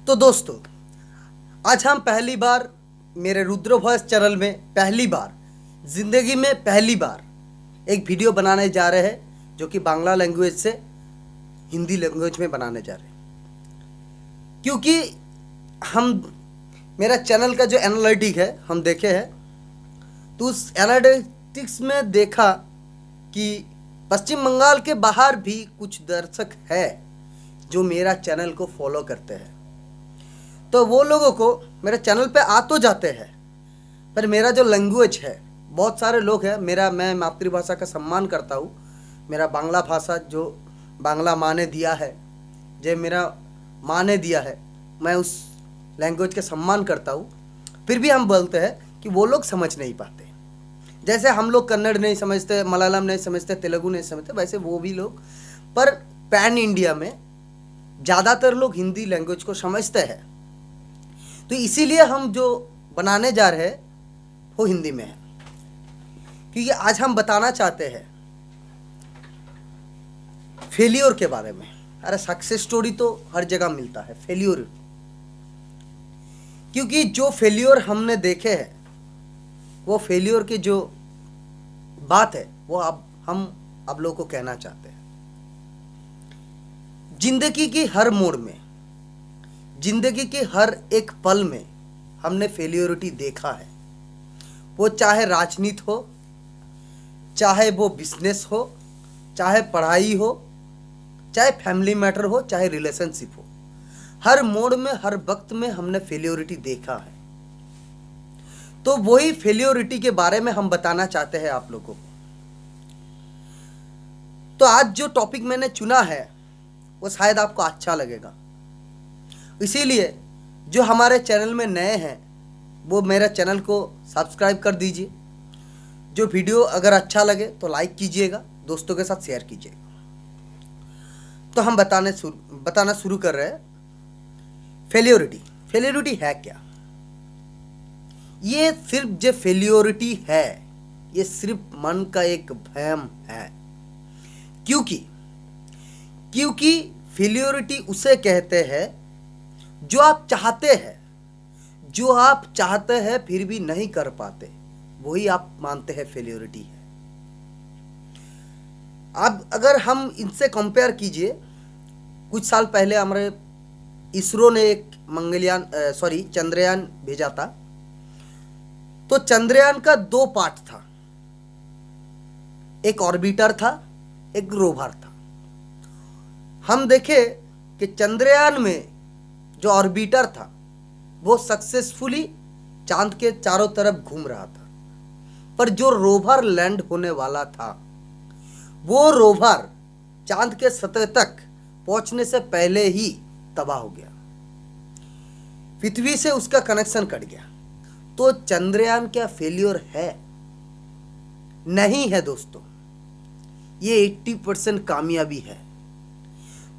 तो दोस्तों, आज हम पहली बार मेरे रुद्र वॉइस चैनल में पहली बार ज़िंदगी में पहली बार एक वीडियो बनाने जा रहे हैं, जो कि बांग्ला लैंग्वेज से हिंदी लैंग्वेज में बनाने जा रहे हैं। क्योंकि हम मेरा चैनल का जो एनालिटिक है हम देखे हैं, तो उस एनालिटिक्स में देखा कि पश्चिम बंगाल के बाहर भी कुछ दर्शक है जो मेरा चैनल को फॉलो करते हैं। तो वो लोगों को मेरे चैनल पे आ तो जाते हैं, पर मेरा जो लैंग्वेज है, बहुत सारे लोग हैं, मैं मातृभाषा का सम्मान करता हूँ। मेरा बांग्ला भाषा जो बांग्ला माँ ने दिया है, जो मेरा माँ ने दिया है, मैं उस लैंग्वेज का सम्मान करता हूँ। फिर भी हम बोलते हैं कि वो लोग समझ नहीं पाते। जैसे हम लोग कन्नड़ नहीं समझते, मलयालम नहीं समझते, तेलुगु नहीं समझते, वैसे वो भी लोग, पर पैन इंडिया में ज़्यादातर लोग हिंदी लैंग्वेज को समझते हैं। तो इसीलिए हम जो बनाने जा रहे हैं वो हिंदी में है, क्योंकि आज हम बताना चाहते हैं फेलियर के बारे में। अरे सक्सेस स्टोरी तो हर जगह मिलता है, फेलियर, क्योंकि जो फेलियर हमने देखे हैं, वो फेलियर की जो बात है वो हम आप लोगों को कहना चाहते हैं। जिंदगी की हर मोड़ में, जिंदगी के हर एक पल में हमने फेलियरिटी देखा है। वो चाहे राजनीति हो, चाहे वो बिजनेस हो, चाहे पढ़ाई हो, चाहे फैमिली मैटर हो, चाहे रिलेशनशिप हो, हर मोड़ में, हर वक्त में हमने फेलियरिटी देखा है। तो वही फेलियरिटी के बारे में हम बताना चाहते हैं आप लोगों को। तो आज जो टॉपिक मैंने चुना है वो शायद आपको अच्छा लगेगा। इसीलिए जो हमारे चैनल में नए हैं वो मेरा चैनल को सब्सक्राइब कर दीजिए। जो वीडियो अगर अच्छा लगे तो लाइक कीजिएगा, दोस्तों के साथ शेयर कीजिएगा। तो हम बताना शुरू कर रहे हैं। फेलियरिटी है क्या? ये सिर्फ जो फेलियरिटी है, ये सिर्फ मन का एक भ्रम है। क्योंकि फेलियरिटी उसे कहते हैं जो आप चाहते हैं फिर भी नहीं कर पाते, वही आप मानते हैं फेलियरिटी है। अब अगर हम इनसे कंपेयर कीजिए, कुछ साल पहले हमारे इसरो ने एक चंद्रयान भेजा था। तो चंद्रयान का 2 पार्ट था, एक ऑर्बिटर था, एक रोवर था। हम देखे कि चंद्रयान में जो ऑर्बिटर था वो सक्सेसफुली चांद के चारों तरफ घूम रहा था, पर जो रोवर लैंड होने वाला था, वो रोवर चांद के सतह तक पहुंचने से पहले ही तबाह हो गया, पृथ्वी से उसका कनेक्शन कट गया। तो चंद्रयान क्या फेलियर है? नहीं है दोस्तों, ये 80% कामयाबी है।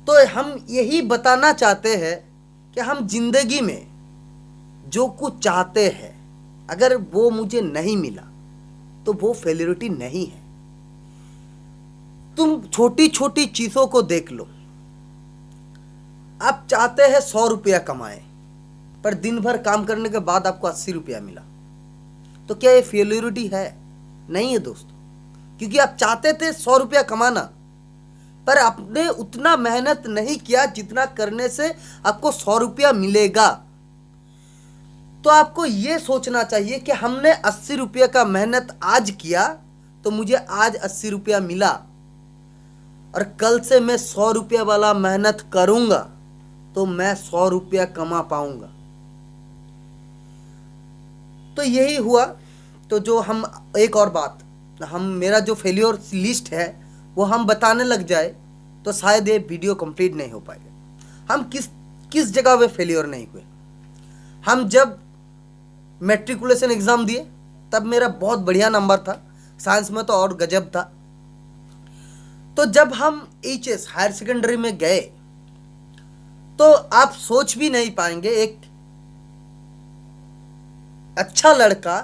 तो हम यही बताना चाहते हैं कि हम जिंदगी में जो कुछ चाहते हैं, अगर वो मुझे नहीं मिला तो वो फेलियरिटी नहीं है। तुम छोटी छोटी चीजों को देख लो। आप चाहते हैं 100 रुपया कमाए, पर दिन भर काम करने के बाद आपको 80 रुपया मिला, तो क्या ये फेलियरिटी है? नहीं है दोस्तों, क्योंकि आप चाहते थे 100 रुपया कमाना, पर आपने उतना मेहनत नहीं किया जितना करने से आपको 100 रुपया मिलेगा। तो आपको ये सोचना चाहिए कि हमने 80 रुपये का मेहनत आज किया तो मुझे आज 80 रुपया मिला, और कल से मैं 100 रुपया वाला मेहनत करूंगा तो मैं 100 रुपया कमा पाऊंगा। तो यही हुआ। तो जो हम एक और बात, मेरा जो फेलियर लिस्ट है वो हम बताने लग जाए तो शायद ये वीडियो कंप्लीट नहीं हो पाएगा। हम किस जगह पे फेलियर नहीं हुए। हम जब मैट्रिकुलेशन एग्जाम दिए तब मेरा बहुत बढ़िया नंबर था, साइंस में तो और गजब था। तो जब हम एचएस हायर सेकेंडरी में गए तो आप सोच भी नहीं पाएंगे, एक अच्छा लड़का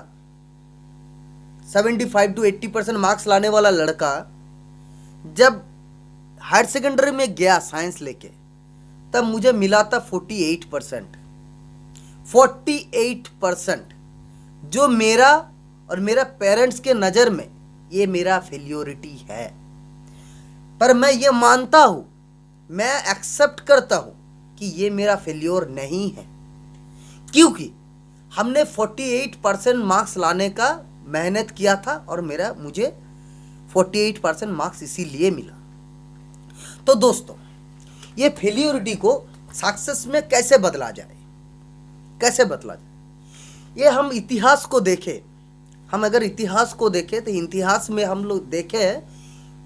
75 to 80% मार्क्स लाने वाला लड़का जब हायर सेकेंडरी में गया साइंस लेके, तब मुझे मिला था 48%। 48% जो मेरा और मेरा पेरेंट्स के नज़र में ये मेरा फेल्योरिटी है। पर मैं ये मानता हूँ, मैं एक्सेप्ट करता हूँ कि ये मेरा फेल्योर नहीं है, क्योंकि हमने 48% मार्क्स लाने का मेहनत किया था और मुझे 48% मार्क्स इसीलिए मिला। तो दोस्तों, ये फेल्योरिटी को सक्सेस में कैसे बदला जाए, कैसे बदला जाए, ये हम इतिहास को देखें। हम अगर इतिहास को देखें तो इतिहास में हम लोग देखें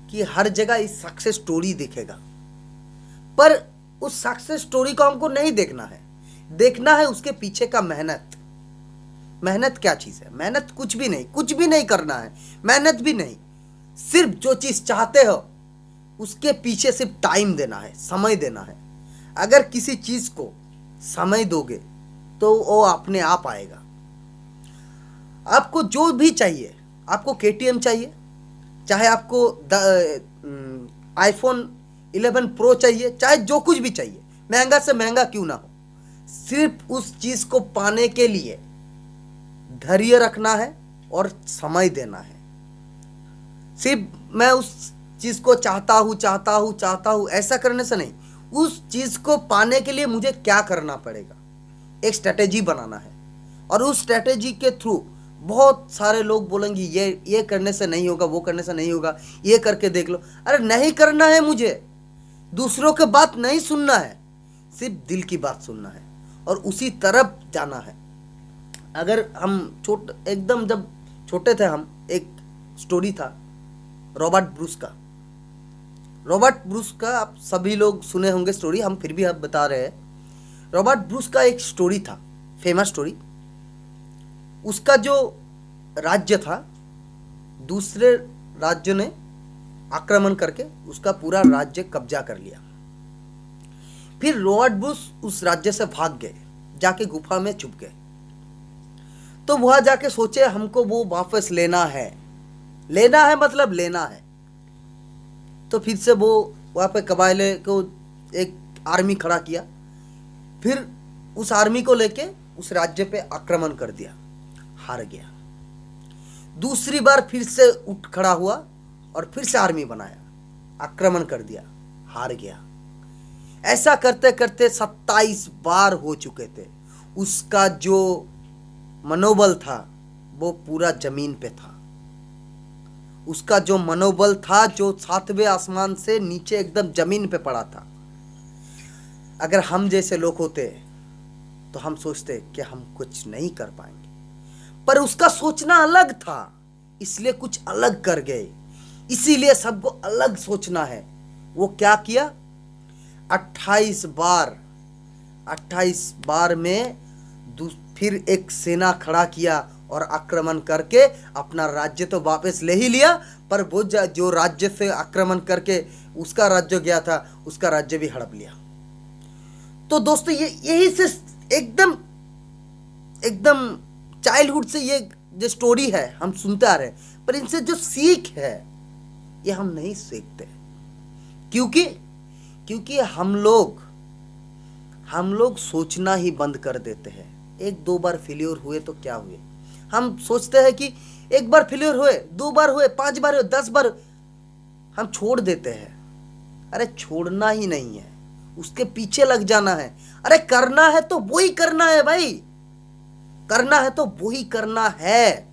कि हर जगह इस सक्सेस स्टोरी दिखेगा, पर उस सक्सेस स्टोरी को हमको नहीं देखना है, देखना है उसके पीछे का मेहनत। मेहनत क्या चीज़ है? मेहनत कुछ भी नहीं करना है, मेहनत भी नहीं, सिर्फ जो चीज़ चाहते हो उसके पीछे सिर्फ टाइम देना है, समय देना है। अगर किसी चीज़ को समय दोगे तो वो अपने आप आएगा। आपको जो भी चाहिए, आपको KTM चाहिए, चाहे आपको iPhone 11 Pro चाहिए, चाहे जो कुछ भी चाहिए, महंगा से महंगा क्यों ना हो, सिर्फ उस चीज़ को पाने के लिए धैर्य रखना है और समय देना है। सिर्फ मैं उस चीज़ को चाहता हूँ ऐसा करने से नहीं, उस चीज़ को पाने के लिए मुझे क्या करना पड़ेगा, एक स्ट्रेटेजी बनाना है। और उस स्ट्रेटेजी के थ्रू बहुत सारे लोग बोलेंगे ये करने से नहीं होगा, वो करने से नहीं होगा, ये करके देख लो। अरे नहीं करना है, मुझे दूसरों के बात नहीं सुनना है, सिर्फ दिल की बात सुनना है और उसी तरफ जाना है। अगर हम एकदम जब छोटे थे हम, एक स्टोरी था रॉबर्ट ब्रूस का आप सभी लोग सुने होंगे स्टोरी, हम फिर भी आप बता रहे हैं। रॉबर्ट ब्रूस का एक स्टोरी था, फेमस स्टोरी। उसका जो राज्य था, दूसरे राज्य ने आक्रमण करके उसका पूरा राज्य कब्जा कर लिया। फिर रॉबर्ट ब्रूस उस राज्य से भाग गए, जाके गुफा में छुप गए। तो वहां जाके सोचे हमको वो वापस लेना है मतलब लेना है। तो फिर से वो वहाँ पे कबाइले को एक आर्मी खड़ा किया, फिर उस आर्मी को लेके उस राज्य पे आक्रमण कर दिया, हार गया। दूसरी बार फिर से उठ खड़ा हुआ और फिर से आर्मी बनाया, आक्रमण कर दिया, हार गया। ऐसा करते करते 27 बार हो चुके थे। उसका जो मनोबल था वो पूरा जमीन पे था। उसका जो मनोबल था, जो 7वें आसमान से नीचे एकदम जमीन पे पड़ा था। अगर हम जैसे लोग होते तो हम सोचते कि हम कुछ नहीं कर पाएंगे, पर उसका सोचना अलग था, इसलिए कुछ अलग कर गए। इसीलिए सबको अलग सोचना है। वो क्या किया? 28 बार में फिर एक सेना खड़ा किया और आक्रमण करके अपना राज्य तो वापस ले ही लिया, पर वो जो राज्य से आक्रमण करके उसका राज्य गया था, उसका राज्य भी हड़प लिया। तो दोस्तों, यही से एकदम चाइल्डहुड से ये जो स्टोरी है हम सुनते आ रहे हैं, पर इनसे जो सीख है ये हम नहीं सीखते, क्योंकि हम लोग सोचना ही बंद कर देते हैं। 1-2 बार फेल्योर हुए तो क्या हुए, हम सोचते हैं कि एक बार फेल्योर हुए, 2 बार हुए, 5 बार हुए, 10 बार, हम छोड़ देते हैं। अरे छोड़ना ही नहीं है, उसके पीछे लग जाना है। अरे करना है तो वही करना है भाई, करना है तो वही करना है,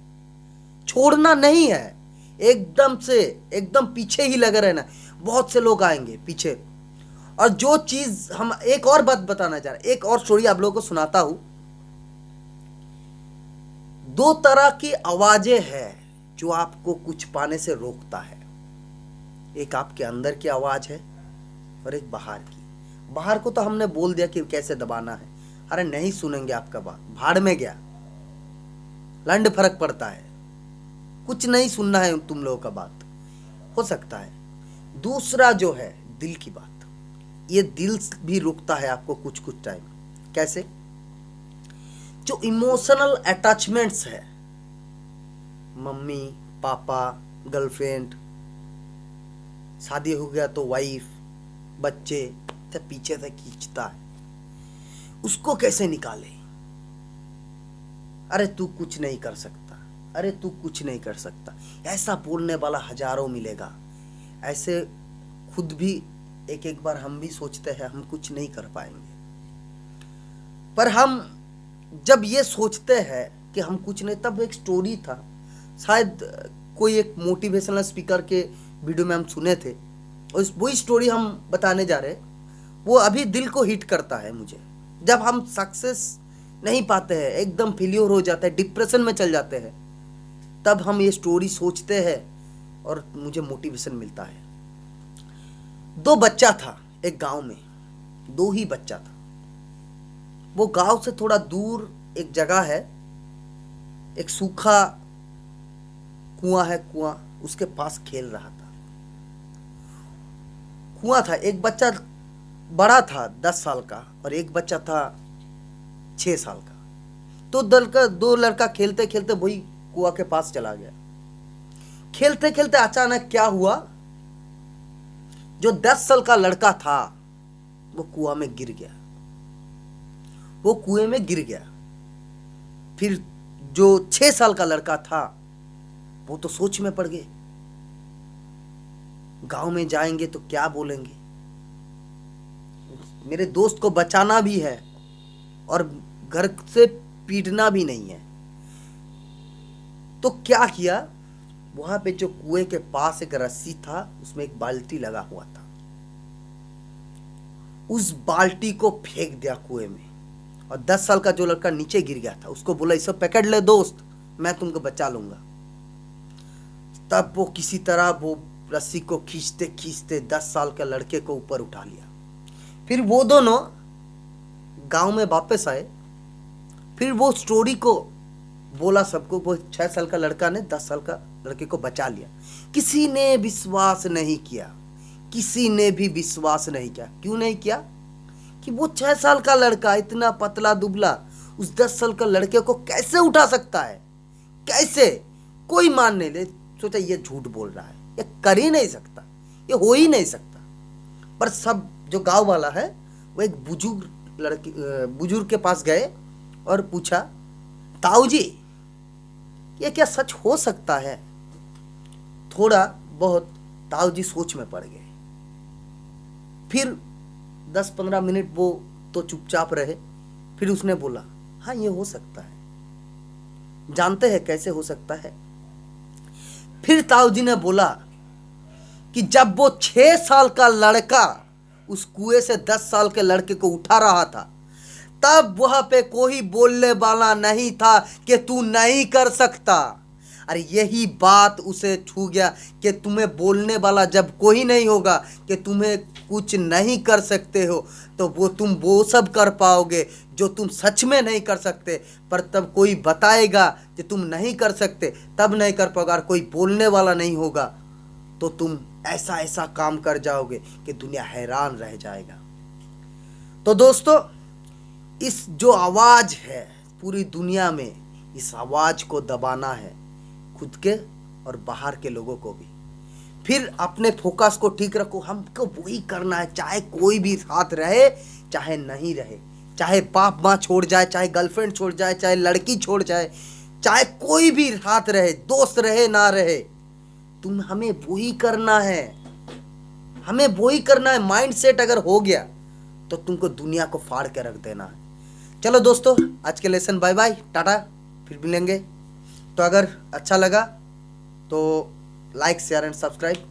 छोड़ना नहीं है। एकदम पीछे ही लगे रहना। बहुत से लोग आएंगे पीछे, और जो चीज हम, एक और बात बताना चाह रहे, एक और स्टोरी आप लोगों को सुनाता हूं। 2 तरह की आवाजें हैं जो आपको कुछ पाने से रोकता है। एक आपके अंदर की आवाज है और एक बाहर की। बाहर को तो हमने बोल दिया कि कैसे दबाना है। अरे नहीं सुनेंगे आपका बात, भाड़ में गया, लंड फर्क पड़ता है, कुछ नहीं सुनना है तुम लोगों का बात, हो सकता है। दूसरा जो है दिल की बात, ये दिल भी रुकता है आपको कुछ टाइम। कैसे? जो इमोशनल अटैचमेंट्स है, मम्मी पापा, गर्लफ्रेंड, शादी हो गया तो वाइफ, बच्चे, से पीछे से खींचता है, उसको कैसे निकाले? अरे तू कुछ नहीं कर सकता, अरे तू कुछ नहीं कर सकता, ऐसा बोलने वाला हजारों मिलेगा। ऐसे खुद भी एक एक बार हम भी सोचते हैं हम कुछ नहीं कर पाएंगे, पर हम जब ये सोचते हैं कि हम कुछ नहीं, तब एक स्टोरी था, शायद कोई एक मोटिवेशनल स्पीकर के वीडियो में हम सुने थे, और वही स्टोरी हम बताने जा रहे हैं। वो अभी दिल को हिट करता है मुझे। जब हम सक्सेस नहीं पाते हैं, एकदम फेल्योर हो जाते हैं, डिप्रेशन में चल जाते हैं, तब हम ये स्टोरी सोचते हैं और मुझे मोटिवेशन मिलता है। दो बच्चा था एक गांव में, दो ही बच्चा था। वो गांव से थोड़ा दूर एक जगह है, एक सूखा कुआं है, कुआं उसके पास खेल रहा था। कुआं था, एक बच्चा बड़ा था 10 साल का और एक बच्चा था 6 साल का। तो दो लड़का खेलते खेलते वही कुआं के पास चला गया। खेलते खेलते अचानक क्या हुआ, जो 10 साल का लड़का था वो कुआं में गिर गया, वो कुएं में गिर गया। फिर जो 6 साल का लड़का था वो तो सोच में पड़ गए, गांव में जाएंगे तो क्या बोलेंगे, मेरे दोस्त को बचाना भी है और घर से पीटना भी नहीं है। तो क्या किया, वहां पे जो कुएं के पास एक रस्सी था, उसमें एक बाल्टी लगा हुआ था, उस बाल्टी को फेंक दिया कुएं में। और 10 साल का जो लड़का नीचे गिर गया था उसको बोला, इसे पकड़ ले दोस्त, मैं तुमको बचा लूंगा। तब वो किसी तरह वो रस्सी को खींचते खींचते 10 साल के लड़के को ऊपर उठा लिया। फिर वो दोनों गांव में वापस आए। फिर वो स्टोरी को बोला सबको। वो 6 साल का लड़का ने 10 साल का लड़के को बचा लिया। किसी ने विश्वास नहीं किया, किसी ने भी विश्वास नहीं किया। क्यों नहीं किया? कि वो 6 साल का लड़का इतना पतला दुबला उस 10 साल का लड़के को कैसे उठा सकता है? कैसे? कोई मान नहीं ले। सोचा ये झूठ बोल रहा है, ये कर ही नहीं सकता, ये हो ही नहीं सकता। पर सब जो गांव वाला है वो एक बुजुर्ग के पास गए और पूछा, ताऊ जी ये क्या सच हो सकता है? थोड़ा बहुत ताऊ जी सोच में पड़ गए। फिर 10-15 मिनट वो तो चुपचाप रहे। फिर उसने बोला, हाँ ये हो सकता है। जानते हैं कैसे हो सकता है? फिर ताऊ जी ने बोला कि जब वो 6 साल का लड़का उस कुएं से 10 साल के लड़के को उठा रहा था, तब वहां पे कोई बोलने वाला नहीं था कि तू नहीं कर सकता। अरे यही बात उसे छू गया कि तुम्हें बोलने वाला जब कोई नहीं होगा कि तुम्हें कुछ नहीं कर सकते हो, तो तुम वो सब कर पाओगे जो तुम सच में नहीं कर सकते। पर तब कोई बताएगा कि तुम नहीं कर सकते, तब नहीं कर पाओगे। और कोई बोलने वाला नहीं होगा तो तुम ऐसा ऐसा काम कर जाओगे कि दुनिया हैरान रह जाएगा। तो दोस्तों, इस जो आवाज है पूरी दुनिया में, इस आवाज को दबाना है, खुद के और बाहर के लोगों को भी। फिर अपने फोकस को ठीक रखो, हमको वही करना है, चाहे कोई भी साथ रहे चाहे नहीं रहे, चाहे बाप माँ छोड़ जाए, चाहे गर्लफ्रेंड छोड़ जाए, चाहे लड़की छोड़ जाए, चाहे कोई भी साथ रहे, दोस्त रहे ना रहे, हमें वही करना है, हमें वही करना है। माइंड सेट अगर हो गया तो तुमको दुनिया को फाड़ के रख देना है। चलो दोस्तों, आज के लेसन बाय बाय, टाटा, फिर मिलेंगे। तो अगर अच्छा लगा तो लाइक शेयर एंड सब्सक्राइब